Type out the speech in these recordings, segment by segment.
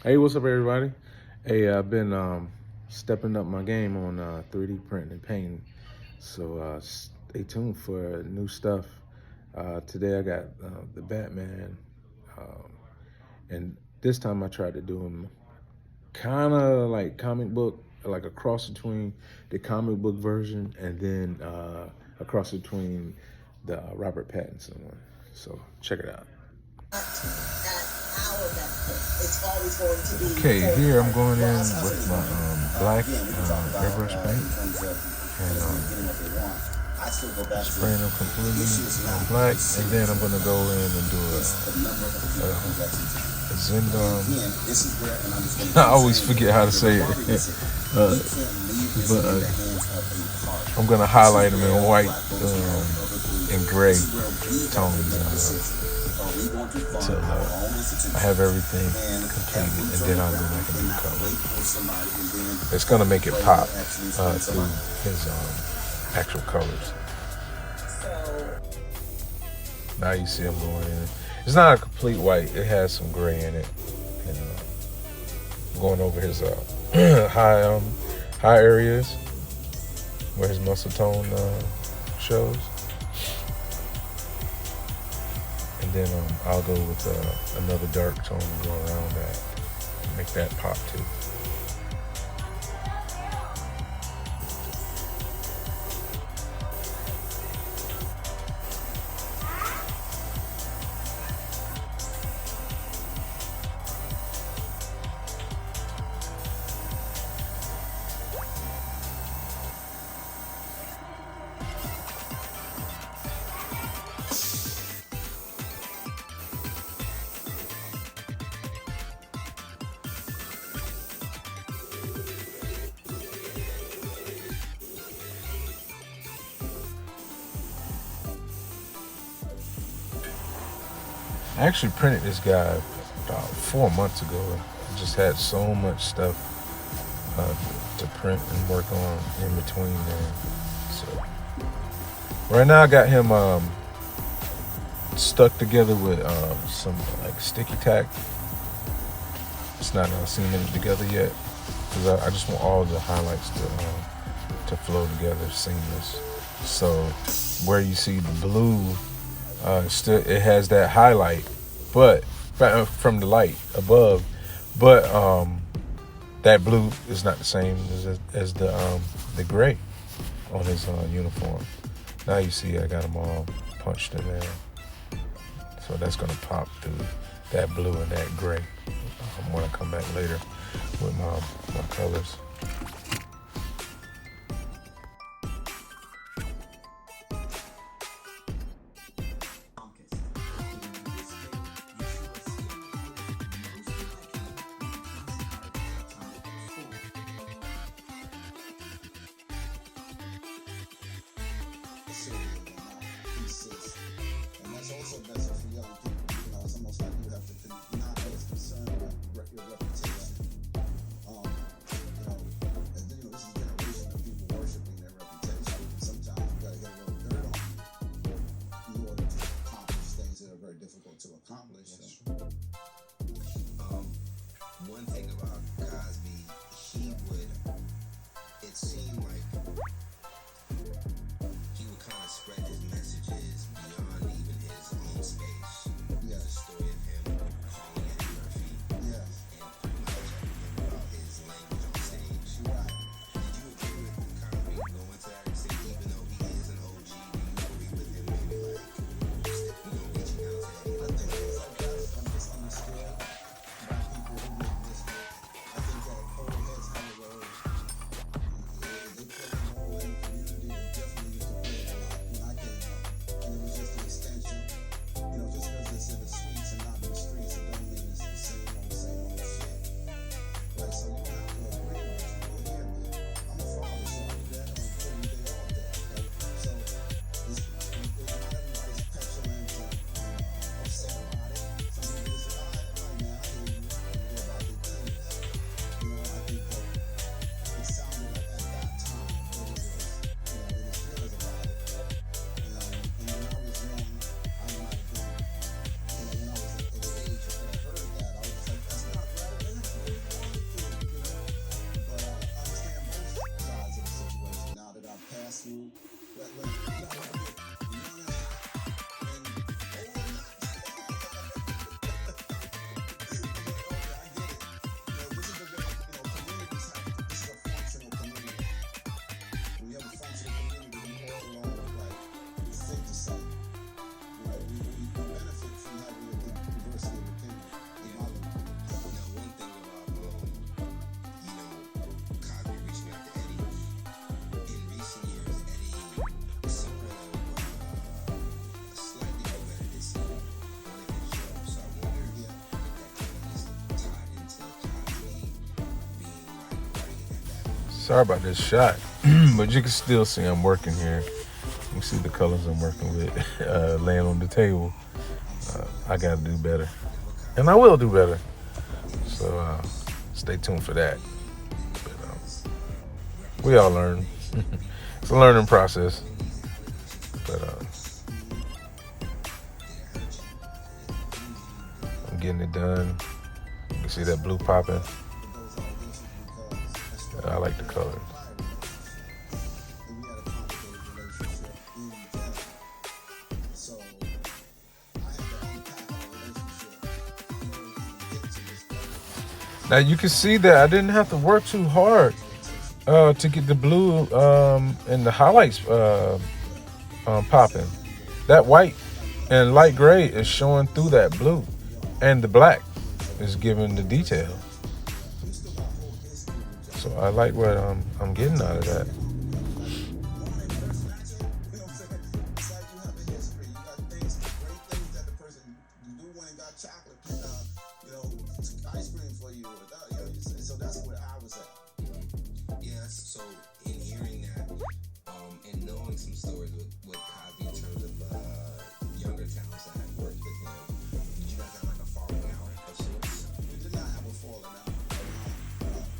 Hey, what's up, everybody? Hey, I've been stepping up my game on 3D printing and painting, so stay tuned for new stuff. Today I got the Batman, um, and this time I tried to do him kind of like comic book, like a cross between the comic book version and then a cross between the Robert Pattinson one. So check it out. Okay, here I'm going in with my black airbrush paint and spraying them completely on black, and then I'm going to go in and do a Zendon. I always forget how to say it, but I'm going to highlight them in white and gray tones. Until I have everything completed, and then I'll go back and do color. It's gonna make it pop through his actual colors. Now you see I'm going in. It's not a complete white. It has some gray in it, and going over his high areas where his muscle tone shows. And then I'll go with another dark tone and go around that and make that pop too. I actually printed this guy about 4 months ago. I just had so much stuff to print and work on in between there. So right now I got him stuck together with some like sticky tack. It's not cemented together yet because I just want all the highlights to flow together seamless. So where you see the blue, it has that highlight, but from the light above, but that blue is not the same as the gray on his uniform. Now you see I got them all punched in there, so that's gonna pop through that blue and that gray when I come back later with my colors. Pieces. And that's also better for young people. You know, it's almost like you have to not as concerned with your reputation. You know, Sorry about this shot, but you can still see I'm working here. You can see the colors I'm working with laying on the table. I gotta do better, and I will do better. So stay tuned for that. But, we all learn. It's a learning process. But I'm getting it done. You can see that blue popping. I like the colors. Now you can see that I didn't have to work too hard to get the blue and the highlights popping. That white and light gray is showing through that blue, and the black is giving the detail. So I like what I'm getting out of that. So in hearing that, and knowing some stories with Cosby in terms of younger talents that have worked with him, did you guys have like a falling out of sorts? We did not have a falling out.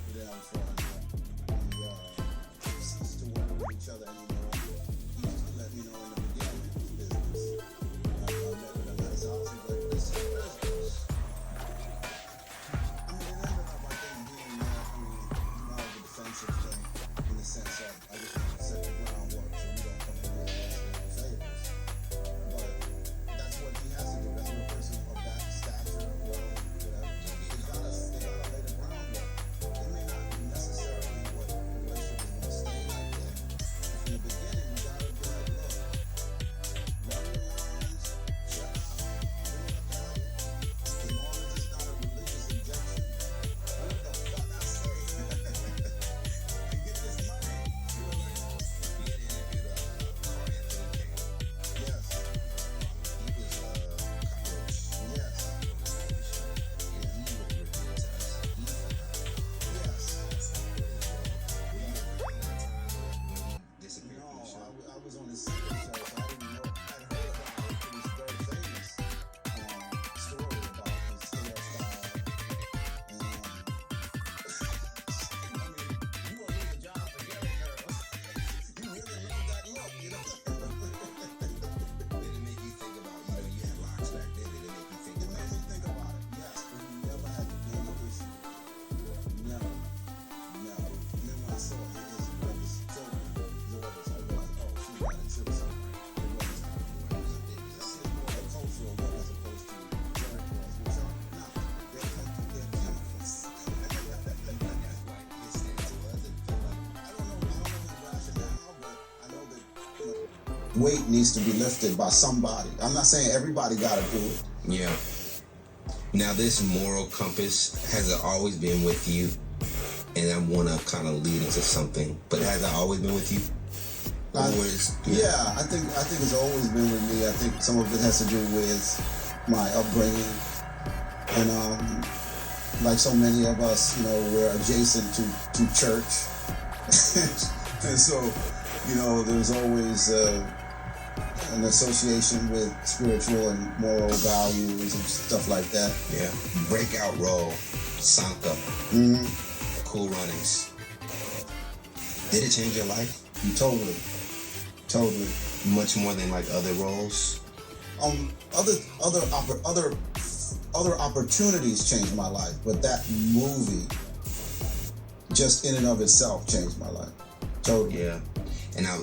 We didn't have a falling out. We ceased to work with each other anymore. He used to let me know in the beginning of his business. I met with him at his house. He's like, listen, I mean, it ended up, I think, being more of a defensive thing in the sense of I just want to set the groundwork so we don't come in here and ask for favors. But that's what he has to do. That's what a person of that stature, well, whatever, they gotta lay the groundwork. It may not be necessarily what the relationship is going to stay like that. From the beginning, you gotta be like, look, love your minds, shut up, as long as it's not a religious objection. What the fuck I say? And get this money. We had interviewed Carl Anthony King. Yes, He was cockroach. yes, And he would reveal to us he yes. were you around that time when he disappeared No, from the show? I was on the second show, so I didn't know. I'd heard about it. It was a very famous story about his hairstyle. And I mean, you won't lose a job for hair girl. You really love that look, you know. Did it make you think about, you had locks back then, did it make you think It about made me think about it. Yes, but he never had any issue. Never. And then when I saw his brother's children, daughters, I realized, oh, she got it too. So it was it's more a cultural look as opposed to territories, which are not. They're chemicals. his stance was and feel like I don't know his rationale, but I know that weight needs to be lifted by somebody. I'm not saying everybody got to do it. yeah. Now this moral compass, has it always been with you? And I want to kind of lead into something, but has it always been with you? Yeah, I think it's always been with me. I think some of it has to do with my upbringing, and like so many of us, we're adjacent to church, and so there's always an association with spiritual and moral values and stuff like that. Yeah. Breakout role, Sanka, Mm-hmm. Cool Runnings. Did it change your life? Totally. Much more than like other roles? Other opportunities changed my life, but that movie, just in and of itself, changed my life. Totally. Yeah. And I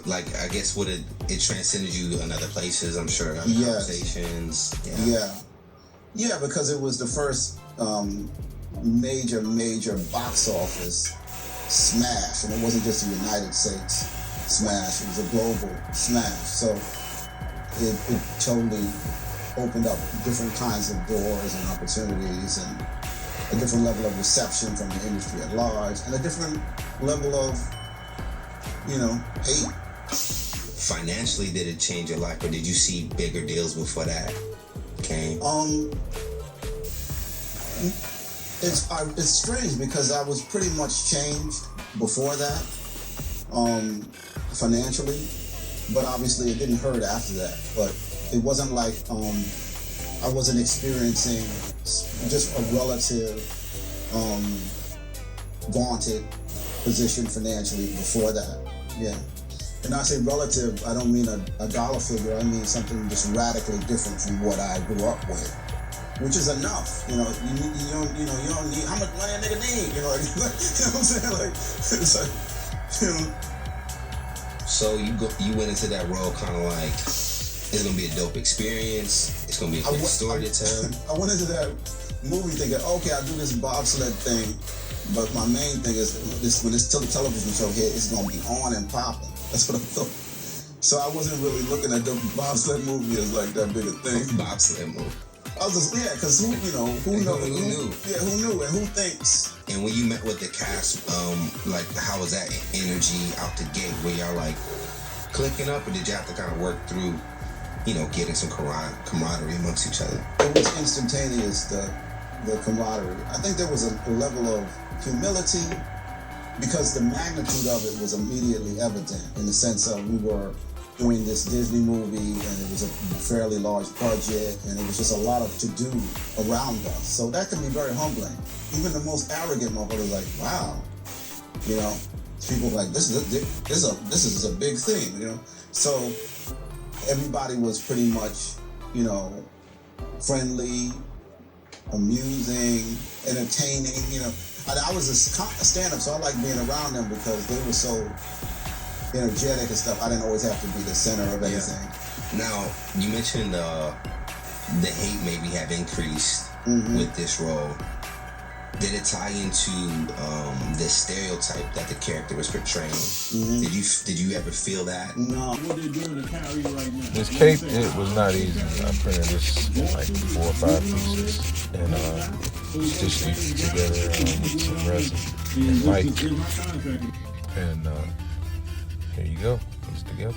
guess what it transcended you in other places, I'm sure, other Yes. conversations. Yeah, because it was the first major box office smash, and it wasn't just a United States smash, it was a global smash. So it totally opened up different kinds of doors and opportunities, and a different level of reception from the industry at large, and a different level of hate. Financially, did it change your life, or did you see bigger deals before that came? It's strange because I was pretty much changed before that, financially, but obviously it didn't hurt after that. But it wasn't like I wasn't experiencing just a relative vaunted position financially before that. Yeah. And I say relative, I don't mean a dollar figure. I mean something just radically different from what I grew up with, which is enough. You don't need how much money a nigga need. You know what I'm saying? Like, it's like, So you went into that role kind of like, it's gonna be a dope experience. It's gonna be a good story to tell. I went into that movie thinking, okay, I'll do this bobsled thing, but my main thing is when this television show hit, it's gonna be on and popping. That's what I thought. So I wasn't really looking at the bobsled movie as like that big a thing. Bobsled movie. I was just, because who knew? Who knew? Yeah, who knew? And who thinks? And when you met with the cast, like how was that energy out the gate? Were y'all like clicking up, or did you have to kind of work through, getting some camaraderie amongst each other? It was instantaneous, the camaraderie. I think there was a level of humility because the magnitude of it was immediately evident in the sense of we were doing this Disney movie and it was a fairly large budget and it was just a lot of to-do around us. So that can be very humbling. Even the most arrogant motherfucker is like, wow, people are like, this is a big thing, So everybody was pretty much, friendly, amusing, entertaining, I was a stand-up, so I like being around them because they were so energetic and stuff. I didn't always have to be the center of anything. Yeah. Now, you mentioned the hate maybe have increased with this role. Did it tie into the stereotype that the character was portraying? Did you ever feel that? No. What they doing to carry right now? This cape, it was not easy. I printed this in like 4 or 5 pieces and stitched it together with some resin and light. And here you go. It's together.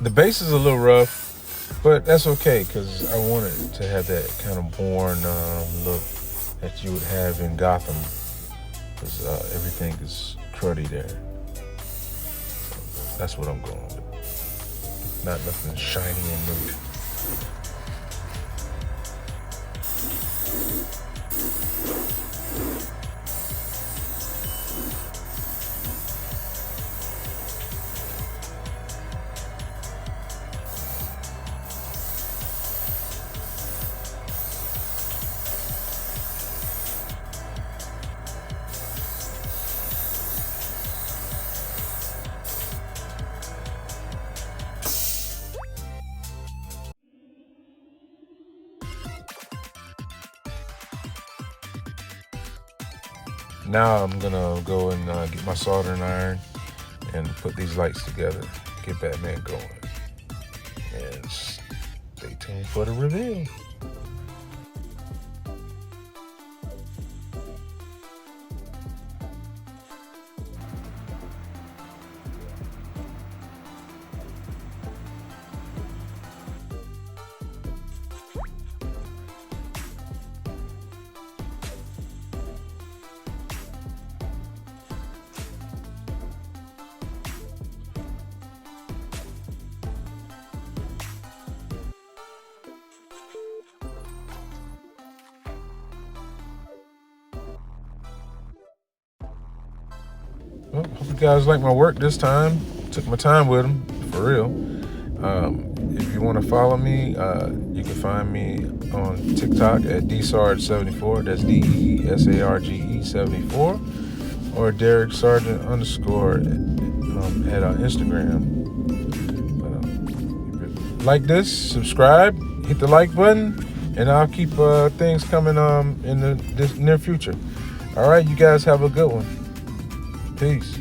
The base is a little rough, but that's okay because I wanted to have that kind of Bourne look that you would have in Gotham, because everything is cruddy there. So that's what I'm going with. Not nothing shiny and new. Now I'm gonna go and get my soldering iron and put these lights together, get Batman going. And stay tuned for the reveal. Well, hope you guys like my work this time. Took my time with them, for real. If you want to follow me, you can find me on TikTok at dsarge74. That's DESARGE 74. Or Derek Sargent _ at Instagram. Like this, subscribe, hit the like button, and I'll keep things coming in the near future. All right, you guys have a good one. Peace.